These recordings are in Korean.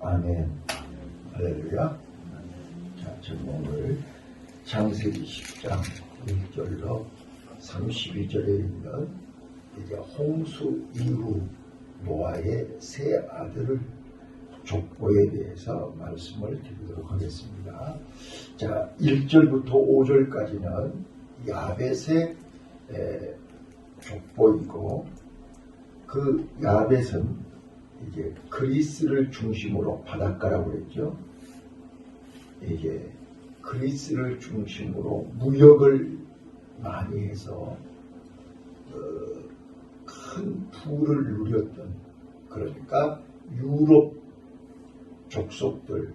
아멘. 할렐루야. 자, 저는 오늘 창세기 10장 1절로 32절에 있는 이제 홍수 이후 노아의 세 아들을 족보에 대해서 말씀을 드리도록 하겠습니다. 자, 1절부터 5절까지는 야벳의 족보이고, 그 야벳은 이제 그리스를 중심으로 바닷가라고 그랬죠. 이게 그리스를 중심으로 무역을 많이 해서 큰 부를 누렸던, 그러니까 유럽 족속들의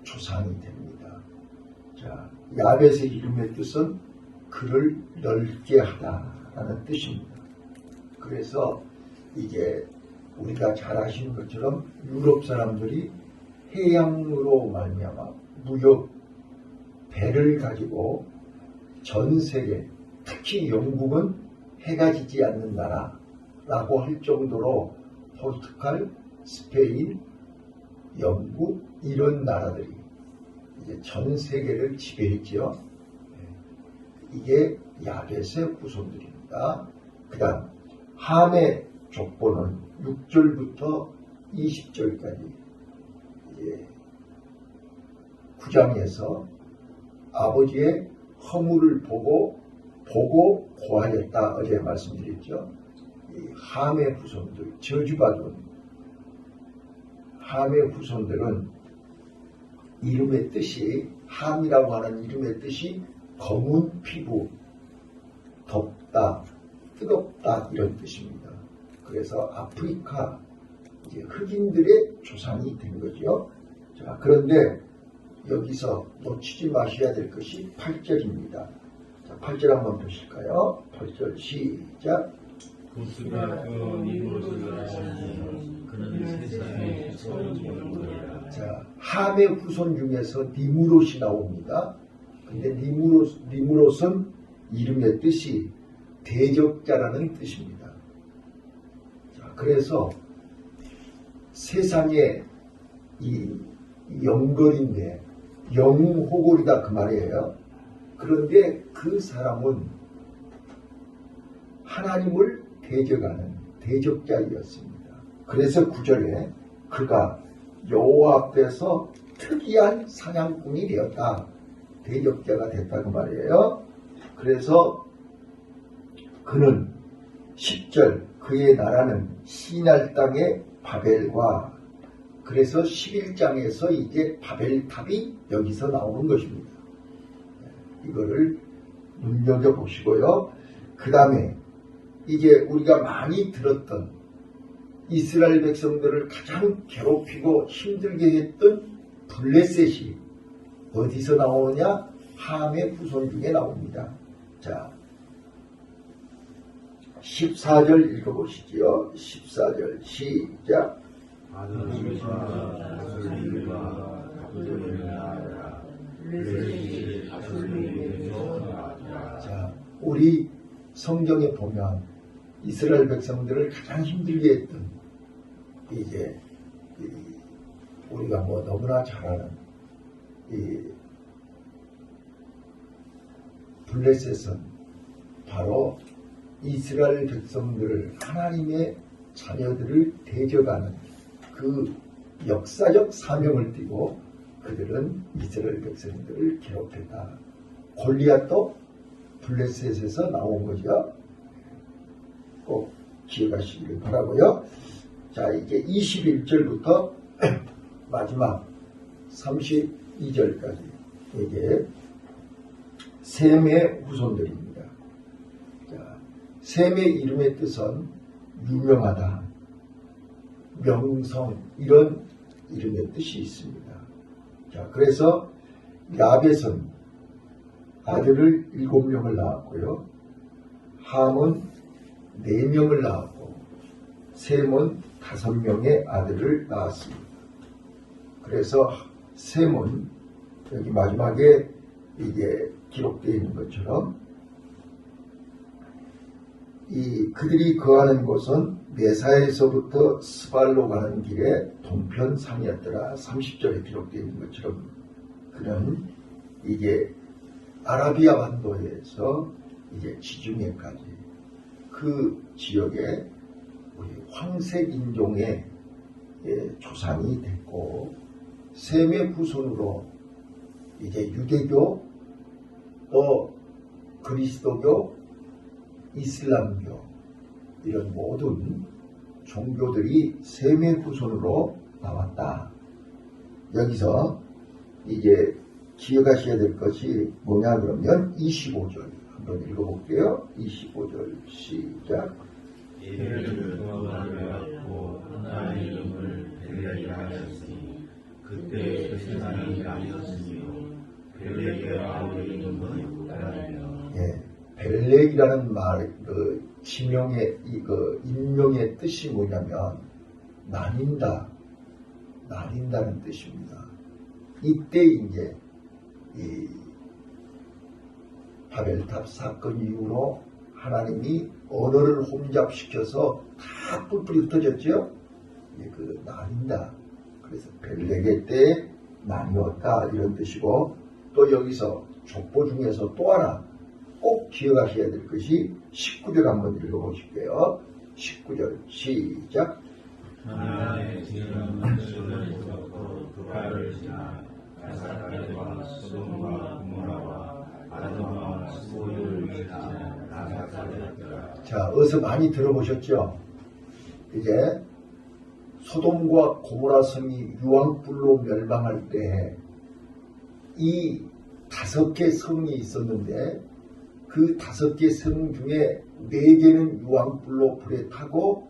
조상이 됩니다. 자, 야벳의 이름의 뜻은 그를 넓게 하다라는 뜻입니다. 그래서 이게 우리가 잘 아시는 것처럼 유럽 사람들이 해양으로 말미암아 무역 배를 가지고 전 세계, 특히 영국은 해가 지지 않는 나라라고 할 정도로 포르투갈, 스페인, 영국 이런 나라들이 이제 전 세계를 지배했지요. 이게 야벳의 후손들입니다. 그 다음 함의 족보는 6절부터 20절까지 9장에서 아버지의 허물을 보고 고하였다. 어제 말씀드렸죠. 이 함의 후손들, 저주받은 함의 후손들은 이름의 뜻이, 함이라고 하는 이름의 뜻이 검은 피부, 덥다, 뜨겁다 이런 뜻입니다. 그래서 아프리카 이제 흑인들의 조상이 된 거죠. 자, 그런데 여기서 놓치지 마셔야 될 것이 8절입니다. 자, 8절 한번 보실까요? 8절 시작. 자, 함의 후손 중에서 니무롯이 나옵니다. 근데 니무롯은 이름의 뜻이 대적자라는 뜻입니다. 그래서 세상에 이 영걸인데 영호골이다 그 말이에요. 그런데 그 사람은 하나님을 대적하는 대적자이었습니다. 그래서 9절에 그가 여호와 앞에서 특이한 사냥꾼이 되었다. 대적자가 됐다 그 말이에요. 그래서 그는 10절 그의 나라는 시날 땅의 바벨과, 그래서 11장에서 이제 바벨탑이 여기서 나오는 것입니다. 이거를 눈여겨보시고요. 그 다음에 이제 우리가 많이 들었던 이스라엘 백성들을 가장 괴롭히고 힘들게 했던 블레셋이 어디서 나오느냐? 함의 후손 중에 나옵니다. 자, 14절 읽어보시죠. 14절 시작. 자, 우리 성경에 보면 이스라엘 백성들을 가장 힘들게 했던, 이제 우리가 뭐 너무나 잘 아는 이 블레셋은 바로 이스라엘 백성들을, 하나님의 자녀들을 대적하는 그 역사적 사명을 띠고 그들은 이스라엘 백성들을 괴롭혔다. 골리앗도 블레셋에서 나온 거죠. 꼭 기억하시길 바라고요. 자, 이제 21절부터 마지막 32절까지 이게 셈의 후손들입니다. 셈의 이름의 뜻은 유명하다, 명성, 이런 이름의 뜻이 있습니다. 자, 그래서 야벳은 아들을 7명을 낳았고요. 함은 4명을 낳았고, 셈은 5명의 아들을 낳았습니다. 그래서 셈은 여기 마지막에 이게 기록되어 있는 것처럼 그들이 거하는 곳은 메사에서부터 스발로 가는 길에 동편상이었더라. 30절에 기록되어 있는 것처럼 그는 이제 아라비아 반도에서 이제 지중해까지 그 지역에 우리 황색 인종의 조상이 됐고, 셈의 후손으로 이제 유대교, 또 그리스도교, 이슬람교, 이런 모든 종교들이 셈의 후손으로 나왔다. 여기서 이제 기억하셔야 될 것이 뭐냐 그러면 25절 한번 읽어볼게요. 25절 시작. 이들을 두어가려고 하나님의 이름을 벨레이라 하였으니 그때 그 세상이 아니었으며 벨레이의 아우의 이름은 나라며. 예, 벨렉이라는 말, 지명의 인명의 뜻이 뭐냐면 나뉜다는 뜻입니다. 이때 이제 이 바벨탑 사건 이후로 하나님이 언어를 혼잡시켜서 다 뿔뿔이 흩어졌죠. 나뉜다. 그래서 벨렉의 때에 나뉘었다 이런 뜻이고, 또 여기서 족보 중에서 또 하나 꼭 기억하셔야 될 것이 19절 한번 읽어보실게요. 19절 시작. 하나님의 지혜는 수를 두었고 그발을 지나 가사가드와 소돔과 고모라와 아드마와 스보유를 위하여 나사가되었더라. 자, 어서 많이 들어보셨죠? 이제 소돔과 고모라 성이 유황불로 멸망할 때 이 5개 성이 있었는데 그 5개 성 중에 4개는 유황불로 불에 타고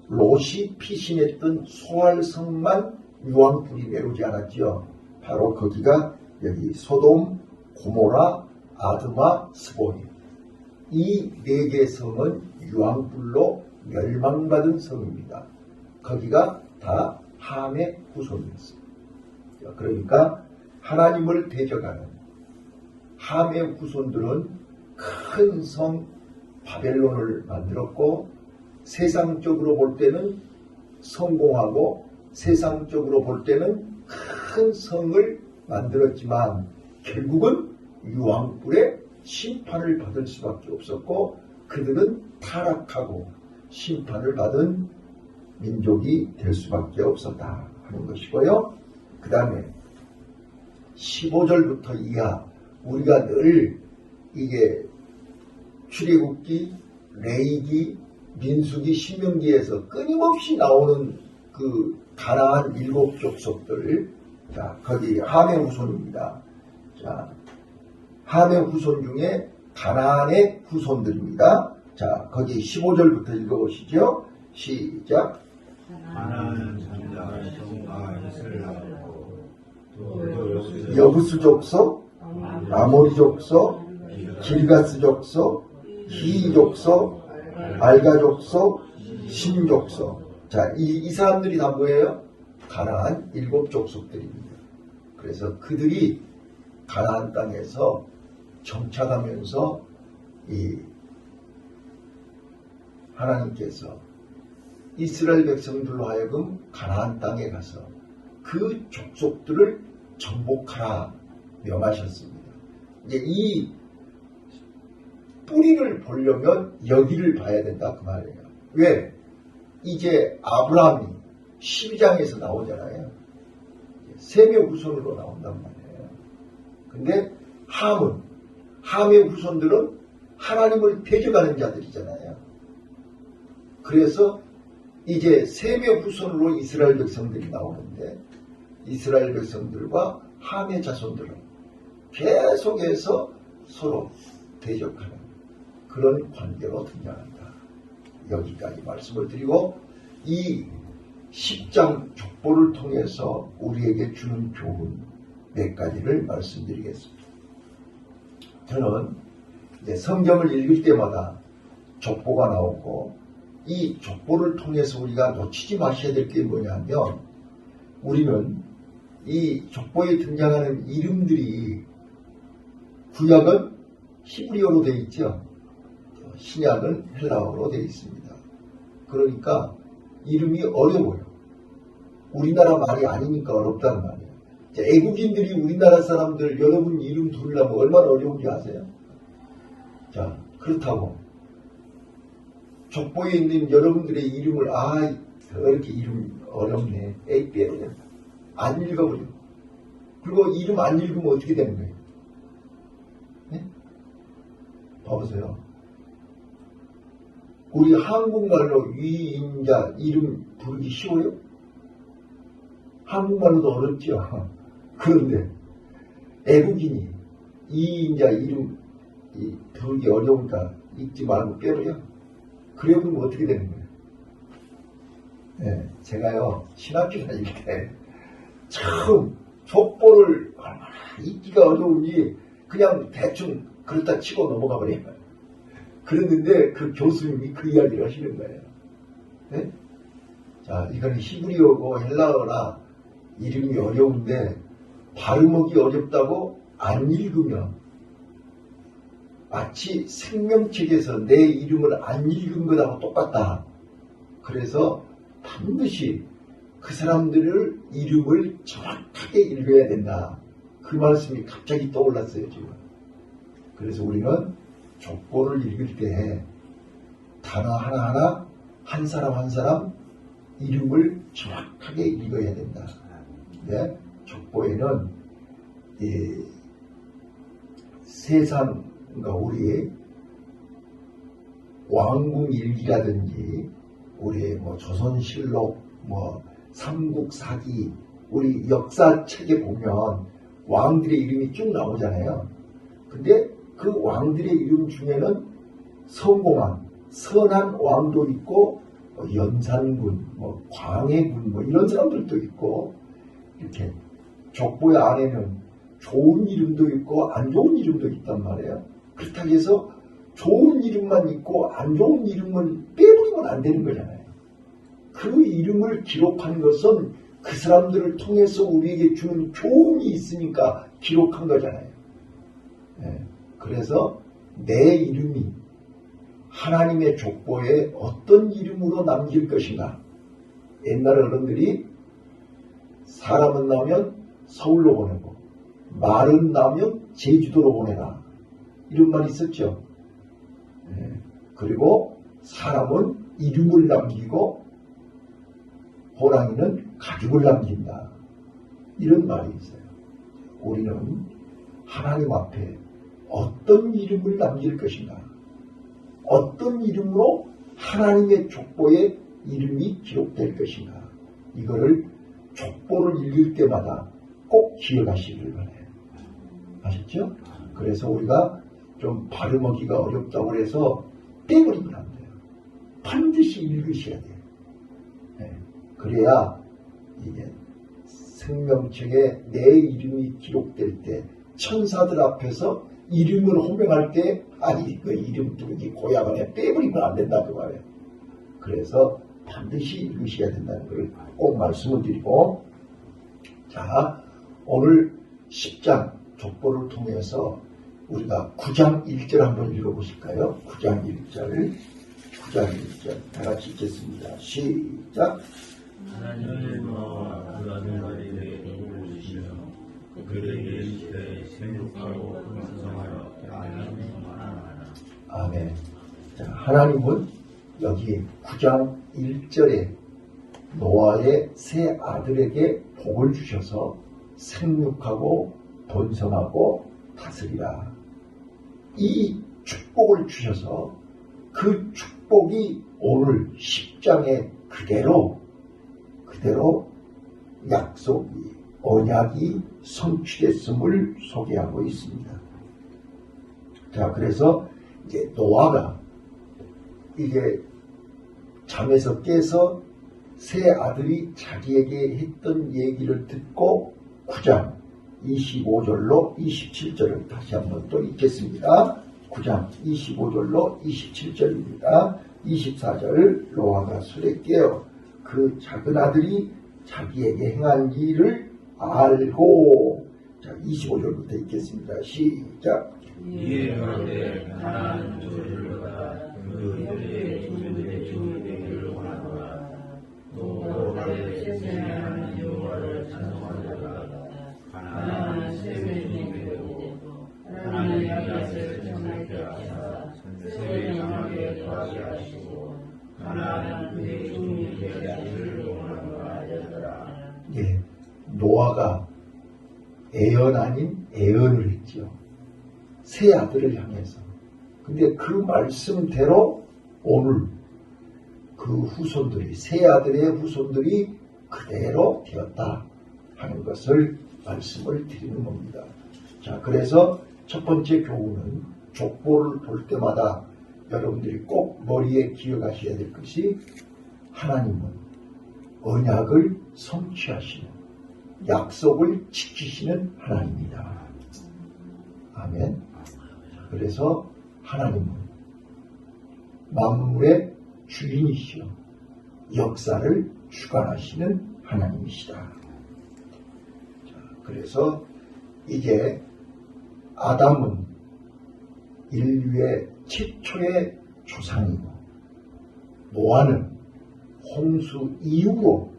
롯이 피신했던 소알성만 유황불이 내려오지 않았죠. 바로 거기가 여기 소돔, 고모라, 아드마, 스보임. 이 4개 성은 유황불로 멸망받은 성입니다. 거기가 다 함의 후손이었습니다. 그러니까 하나님을 대적하는 함의 후손들은 큰 성 바벨론을 만들었고, 세상적으로 볼 때는 성공하고 세상적으로 볼 때는 큰 성을 만들었지만 결국은 유황불의 심판을 받을 수밖에 없었고, 그들은 타락하고 심판을 받은 민족이 될 수밖에 없었다 하는 것이고요. 그 다음에 15절부터 이하 우리가 늘 이게 출애굽기, 레위기, 민수기, 신명기에서 끊임없이 나오는 그 가나안 7족속들, 자, 거기 함의 후손입니다. 자, 함의 후손 중에 가나안의 후손들입니다. 자, 거기 15절부터 읽어보시죠. 시작. 가나안은 장자가 시온과 햇을 낳았고 또 여부스 족속, 아모리 족속, 길가스 족속, 히 족속, 알가 족속, 신 족속. 자, 이 사람들이 다 뭐예요? 가나안 7족속들입니다. 그래서 그들이 가나안 땅에서 정착하면서 이 하나님께서 이스라엘 백성들로 하여금 가나안 땅에 가서 그 족속들을 정복하라 명하셨습니다. 이제 이 뿌리를 보려면 여기를 봐야 된다 그 말이에요. 왜? 이제 아브라함이 12장에서 나오잖아요. 셈의 후손으로 나온단 말이에요. 근데 함의 후손들은 하나님을 대적하는 자들이잖아요. 그래서 이제 셈의 후손으로 이스라엘 백성들이 나오는데, 이스라엘 백성들과 함의 자손들은 계속해서 서로 대적하는 그런 관계로 등장한다. 여기까지 말씀을 드리고, 이 10장 족보를 통해서 우리에게 주는 교훈 몇 가지를 말씀드리겠습니다. 저는 이제 성경을 읽을 때마다 족보가 나오고, 이 족보를 통해서 우리가 놓치지 마셔야 될 게 뭐냐면, 우리는 이 족보에 등장하는 이름들이 구약은 히브리어로 되어 있죠. 신약은 헬라어로 되어 있습니다. 그러니까 이름이 어려워요. 우리나라 말이 아니니까 어렵다는 말이에요. 자, 애국인들이 우리나라 사람들 여러분 이름 부르려면 얼마나 어려운지 아세요? 자, 그렇다고 족보에 있는 여러분들의 이름을 이렇게 이름 어렵네. 빼버려. 안 읽어버려. 그리고 이름 안 읽으면 어떻게 되는 거예요? 네? 봐보세요. 우리 한국말로 위인자 이름 부르기 쉬워요? 한국말로도 어렵죠. 그런데 애국인이 이인자 이름 부르기 어려우니까 읽지 말고 빼버려. 그래 보면 어떻게 되는 거예요? 네, 제가요 신학교 다닐 때 처음 족보를 얼마나 읽기가 어려운지 그냥 대충 그렇다 치고 넘어가 버려요. 그랬는데 그 교수님이 그 이야기를 하시는 거예요. 네? 자, 이거는 히브리어고 헬라어라 이름이 어려운데 발음하기 어렵다고 안 읽으면 마치 생명책에서 내 이름을 안 읽은 것하고 똑같다. 그래서 반드시 그 사람들을 이름을 정확하게 읽어야 된다. 그 말씀이 갑자기 떠올랐어요, 지금. 그래서 우리는 족보를 읽을 때 단어 하나하나 한 사람 한 사람 이름을 정확하게 읽어야 된다. 네? 족보에는 세상, 그러니까 우리 왕궁일기라든지 우리 조선실록, 삼국사기, 우리 역사책에 보면 왕들의 이름이 쭉 나오잖아요. 근데 그 왕들의 이름 중에는 성공한, 선한 왕도 있고, 연산군, 광해군, 이런 사람들도 있고, 이렇게 족보의 안에는 좋은 이름도 있고, 안 좋은 이름도 있단 말이에요. 그렇다고 해서 좋은 이름만 있고, 안 좋은 이름은 빼버리면 안 되는 거잖아요. 그 이름을 기록한 것은 그 사람들을 통해서 우리에게 주는 교훈이 있으니까 기록한 거잖아요. 네. 그래서 내 이름이 하나님의 족보에 어떤 이름으로 남길 것인가. 옛날 어른들이 사람은 나면 서울로 보내고 말은 나면 제주도로 보내라. 이런 말이 있었죠. 네. 그리고 사람은 이름을 남기고 호랑이는 가죽을 남긴다. 이런 말이 있어요. 우리는 하나님 앞에 어떤 이름을 남길 것인가? 어떤 이름으로 하나님의 족보에 이름이 기록될 것인가? 이거를 족보를 읽을 때마다 꼭 기억하시길 바라요. 아셨죠? 그래서 우리가 좀 발음하기가 어렵다고 해서 빼버리면 안 돼요. 반드시 읽으셔야 돼요. 네. 그래야 이게 생명책에 내 이름이 기록될 때 천사들 앞에서 이름을 호명할 때 그 이름 부르기 고야반에 빼버리면 안 된다 그 말이에요. 그래서 반드시 읽으셔야 된다는 걸 꼭 말씀을 드리고, 자, 오늘 10장 족보를 통해서 우리가 9장 1절 한번 읽어보실까요? 9장 1절 다 같이 읽겠습니다. 시작. 하나님의 너와 그 아들들에게 도우시며 그들에게 시대 생육하고 번성하여 하나님의 만하나. 아멘. 자, 하나님은 여기 9장 1절에 노아의 세 아들에게 복을 주셔서 생육하고 번성하고 다스리라. 이 축복을 주셔서 그 축복이 오늘 10장에 그대로 약속이, 언약이 성취됐음을 소개하고 있습니다. 자, 그래서 이제 노아가 이게 잠에서 깨서 세 아들이 자기에게 했던 얘기를 듣고 9장 25절로 27절을 다시 한번 또 읽겠습니다. 9장 25절로 27절입니다. 24절 노아가 술에 깨어 그 작은 아들이 자기에게 행한 일을 알고, 자 25절부터 읽겠습니다. 시작. 이에 그런데 하나는 저주를 받아 그들의 주민들의 종이 되기를 원하노라. 또 노아의 생명하는 여호와를 찬송하노라. 가나안은 셈의 종이 되고 하나님이 야셋을 정하게 하사 셈을 강하게 더하게 하시고 가나안은 그의 종이 되기를 원하노라 하였더라. 예, 노아가 애언 아닌 애언을 했죠. 세 아들을 향해서. 근데 그 말씀대로 오늘 그 후손들이, 세 아들의 후손들이 그대로 되었다 하는 것을 말씀을 드리는 겁니다. 자, 그래서 첫 번째 교훈은 족보를 볼 때마다 여러분들이 꼭 머리에 기억하셔야 될 것이 하나님은 언약을 성취하시는, 약속을 지키시는 하나님입니다. 아멘. 그래서 하나님은 만물의 주인이시여 역사를 주관하시는 하나님이시다. 자, 그래서 이제 아담은 인류의 최초의 조상이고 노아는 홍수 이후로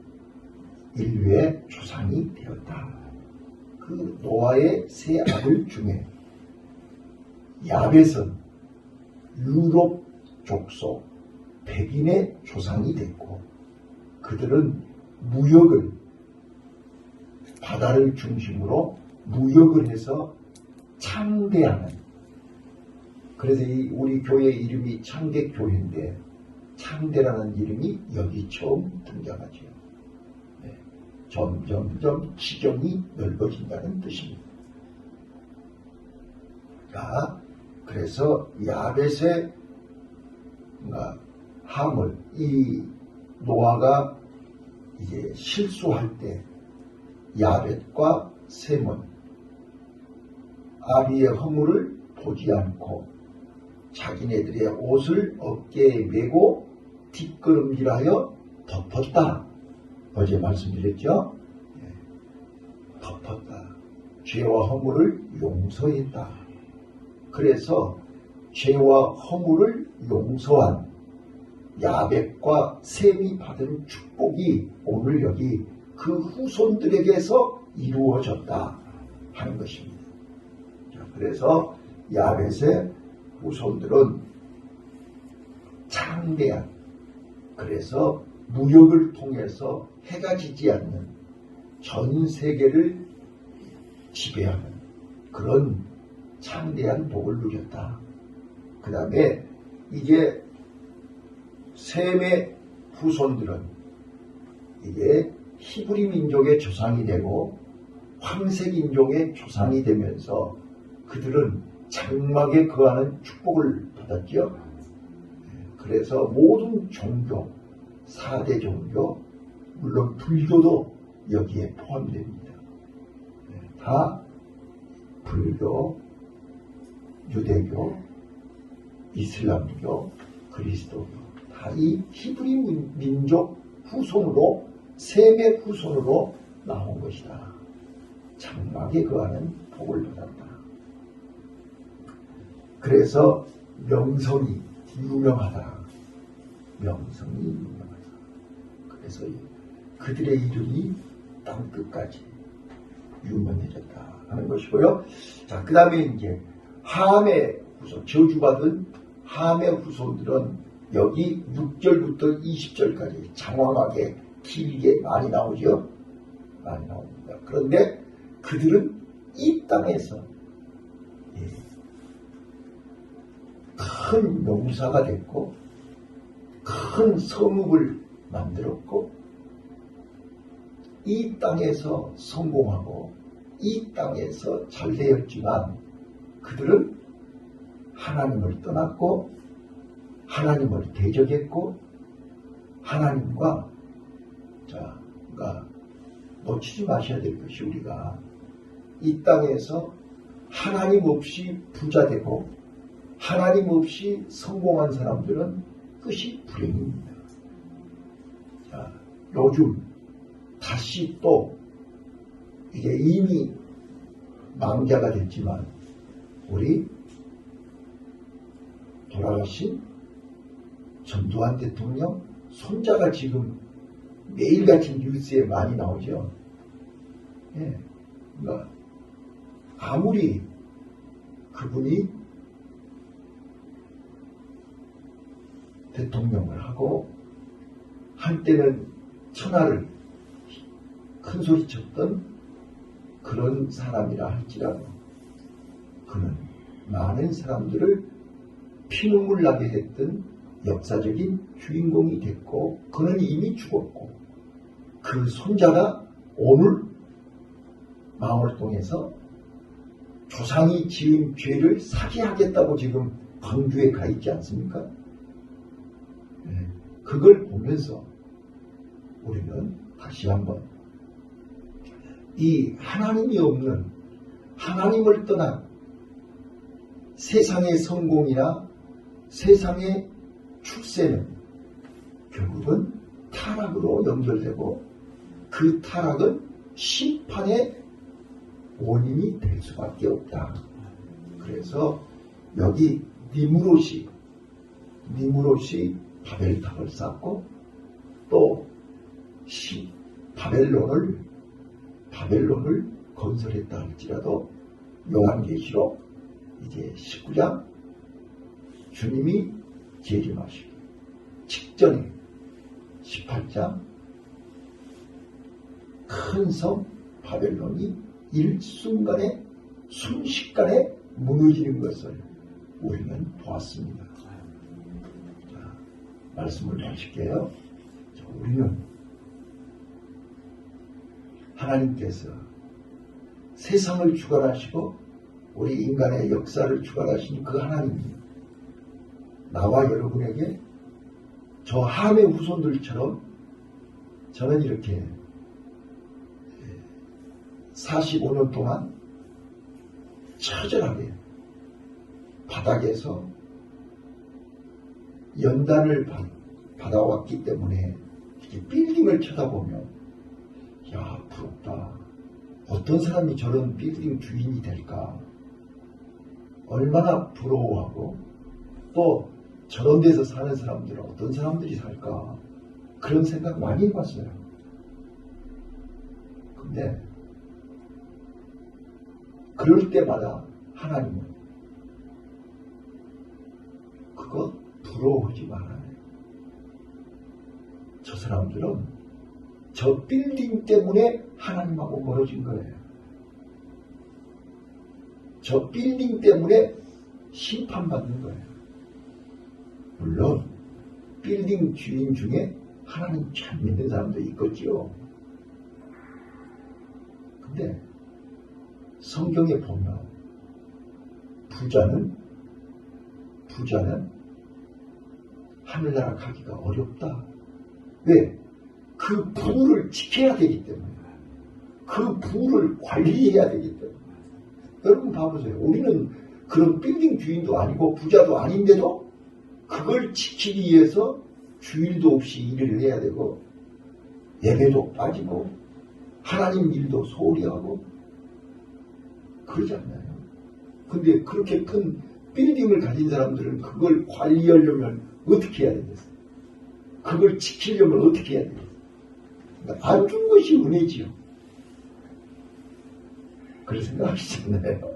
인류의 조상이 되었다. 그 노아의 세 아들 중에 야벳은 유럽 족속 백인의 조상이 됐고 그들은 무역을 바다를 중심으로 무역을 해서 창대하는, 그래서 우리 교회 이름이 창대교회인데 창대라는 이름이 여기 처음 등장하죠. 네. 점점점 지경이 넓어진다는 뜻입니다. 그래서 야벳의 함을, 이 노아가 이제 실수할 때 야벳과 셈은 아비의 허물을 보지 않고 자기네들의 옷을 어깨에 메고 뒷걸음질하여 덮었다. 어제 말씀드렸죠? 덮었다. 죄와 허물을 용서했다. 그래서 죄와 허물을 용서한 야벳과 셈이 받은 축복이 오늘 여기 그 후손들에게서 이루어졌다 하는 것입니다. 자, 그래서 야벳의 후손들은 창대한, 그래서 무역을 통해서 해가 지지 않는 전 세계를 지배하는 그런 창대한 복을 누렸다. 그 다음에 이제 셈의 후손들은 이게 히브리 민족의 조상이 되고 황색 인종의 조상이 되면서 그들은 장막에 거하는 축복을 받았죠. 그래서 모든 종교, 4대 종교, 물론 불교도 여기에 포함됩니다. 다 불교, 유대교, 이슬람교, 그리스도교, 다 이 히브리 민족 후손으로, 셈의 후손으로 나온 것이다. 장막에 거하는 복을 받았다. 그래서 명성이 유명하다. 명성이 유명하다. 그래서 그들의 이름이 땅끝까지 유명해졌다 하는 것이고요. 자, 그 다음에 이제 함의 후손, 저주받은 함의 후손들은 여기 6절부터 20절까지 장황하게 길게 많이 나오죠. 많이 나옵니다. 그런데 그들은 이 땅에서 큰 용사가 됐고 큰 성읍을 만들었고 이 땅에서 성공하고 이 땅에서 잘 되었지만 그들은 하나님을 떠났고 하나님을 대적했고 하나님과 그러니까 놓치지 마셔야 될 것이 우리가 이 땅에서 하나님 없이 부자 되고 하나님 없이 성공한 사람들은 끝이 불행입니다. 자, 요즘 다시 또 이게 이미 망자가 됐지만 우리 돌아가신 전두환 대통령 손자가 지금 매일같이 뉴스에 많이 나오죠. 예. 그러니까 아무리 그분이 대통령을 하고 한때는 천하를 큰 소리 쳤던 그런 사람이라 할지라도 그는 많은 사람들을 피눈물 나게 했던 역사적인 주인공이 됐고 그는 이미 죽었고 그 손자가 오늘 망월동에서 조상이 지은 죄를 사죄하겠다고 지금 광주에 가 있지 않습니까? 그걸 보면서 우리는 다시 한번 이 하나님이 없는 하나님을 떠난 세상의 성공이나 세상의 출세는 결국은 타락으로 연결되고 그 타락은 심판의 원인이 될 수밖에 없다. 그래서 여기 니무롯이 바벨탑을 쌓고 또 바벨론을 건설했다 할지라도 요한계시록 이제 19장 주님이 재림하시기 직전에 18장 큰 섬 바벨론이 일순간에 순식간에 무너지는 것을 우리는 보았습니다. 자, 말씀을 마칠게요. 우리는 하나님께서 세상을 주관하시고 우리 인간의 역사를 주관하신 그 하나님이 나와 여러분에게 저 함의 후손들처럼 저는 이렇게 45년 동안 처절하게 바닥에서 연단을 받아왔기 때문에 이렇게 빌딩을 쳐다보면 야 부럽다. 어떤 사람이 저런 빌딩 주인이 될까? 얼마나 부러워하고 또 저런 데서 사는 사람들은 어떤 사람들이 살까? 그런 생각 많이 해봤어요. 근데 그럴 때마다 하나님은 그거 부러워하지 말아요. 저 사람들은 저 빌딩 때문에 하나님하고 멀어진 거예요. 저 빌딩 때문에 심판받는 거예요. 물론 빌딩 주인 중에 하나님 잘 믿는 사람도 있겠지요. 근데 성경에 보면 부자는 하늘나라 가기가 어렵다. 왜? 그 부를 지켜야 되기 때문에. 그 부를 관리해야 되기 때문에. 여러분 봐보세요. 우리는 그런 빌딩 주인도 아니고 부자도 아닌데도 그걸 지키기 위해서 주일도 없이 일을 해야 되고 예배도 빠지고 하나님 일도 소홀히 하고 그러지 않나요? 근데 그렇게 큰 빌딩을 가진 사람들은 그걸 관리하려면 어떻게 해야 되겠어요? 그걸 지키려면 어떻게 해야 되겠어요? 그러니까 안 준 것이 은혜지요. 그런 생각하시잖아요.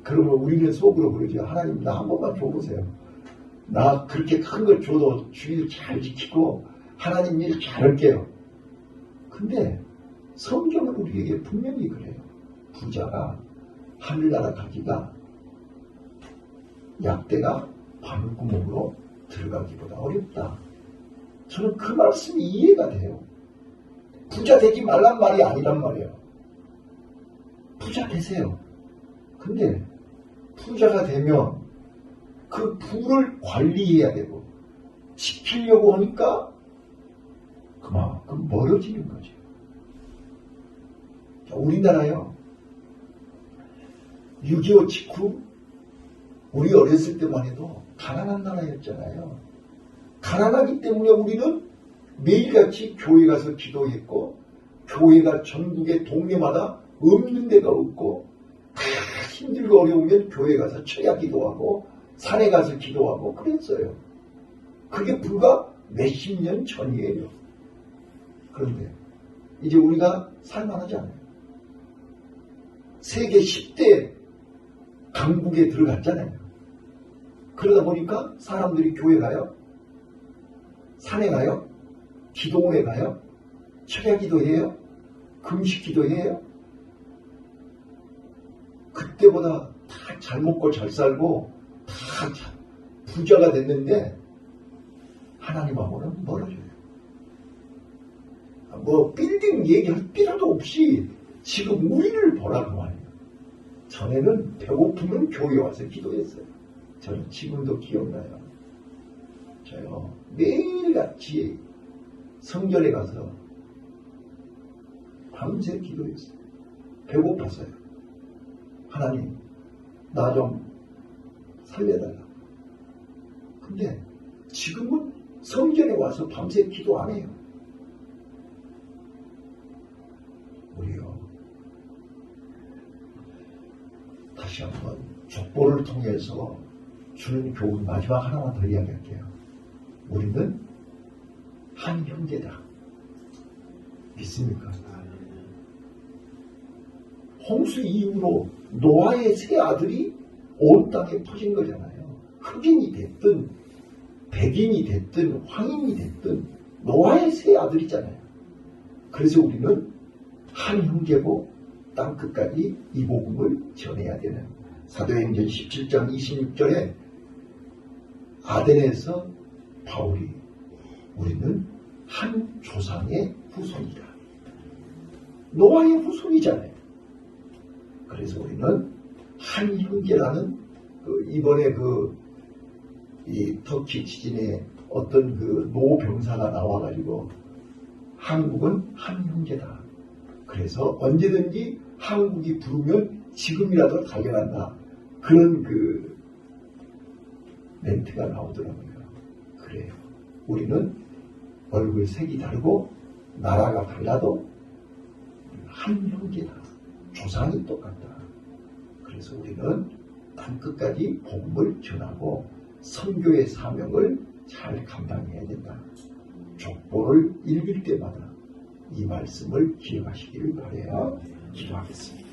그러면 우리는 속으로 그러죠. 하나님 나 한 번만 줘보세요. 나 그렇게 큰 걸 줘도 주일 잘 지키고 하나님 일 잘할게요. 근데 성경은 우리에게 분명히 그래요. 부자가 하늘나라 가기가 약대가 바늘구멍으로 들어가기보다 어렵다. 저는 그 말씀이 이해가 돼요. 부자 되지 말란 말이 아니란 말이에요. 부자 되세요. 근데 부자가 되면 그 부를 관리해야 되고 지키려고 하니까 그만큼 멀어지는 거죠. 자, 우리나라요. 6.25 직후 우리 어렸을 때만 해도 가난한 나라였잖아요. 가난하기 때문에 우리는 매일같이 교회 가서 기도했고 교회가 전국의 동네마다 없는 데가 없고 다 힘들고 어려우면 교회 가서 철야 기도하고 산에 가서 기도하고 그랬어요. 그게 불과 몇십 년 전이에요. 그런데 이제 우리가 살만하지 않아요. 세계 10대 강국에 들어갔잖아요. 그러다 보니까 사람들이 교회 가요? 산에 가요? 기도원에 가요? 철야 기도해요? 금식 기도해요? 그때보다 다 잘 먹고 잘 살고 다 부자가 됐는데 하나님하고는 멀어져요. 뭐 빌딩 얘기할 필요도 없이 지금 우리를 보라고 말이에요. 전에는 배고프면 교회 와서 기도했어요. 저는 지금도 기억나요. 저요 매일같이 성전에 가서 밤새 기도했어요. 배고팠어요. 하나님 나 좀 살려달라. 근데 지금은 성전에 와서 밤새 기도 안 해요. 우리요 다시 한번 족보를 통해서 주는 교훈 마지막 하나만 더 이야기할게요. 우리는 한 형제다. 믿습니까? 홍수 이후로 노아의 세 아들이 온 땅에 퍼진 거잖아요. 흑인이 됐든 백인이 됐든 황인이 됐든 노아의 세 아들이잖아요. 그래서 우리는 한 형제고 땅 끝까지 이 복음을 전해야 되는 사도행전 17장 26절에 아덴에서 바울이 우리는 한 조상의 후손이다. 노아의 후손이잖아요. 그래서 우리는 한 형제라는 이번에 이 터키 지진에 어떤 노병사가 나와가지고 한국은 한 형제다. 그래서 언제든지 한국이 부르면 지금이라도 달려간다. 그런 멘트가 나오더라고요. 그래요. 우리는 얼굴 색이 다르고 나라가 달라도 한 형제다. 조상이 똑같다. 그래서 우리는 땅끝까지 복음을 전하고 선교의 사명을 잘 감당해야 된다. 족보를 읽을 때마다 이 말씀을 기억하시기를 바라요. 기도하겠습니다.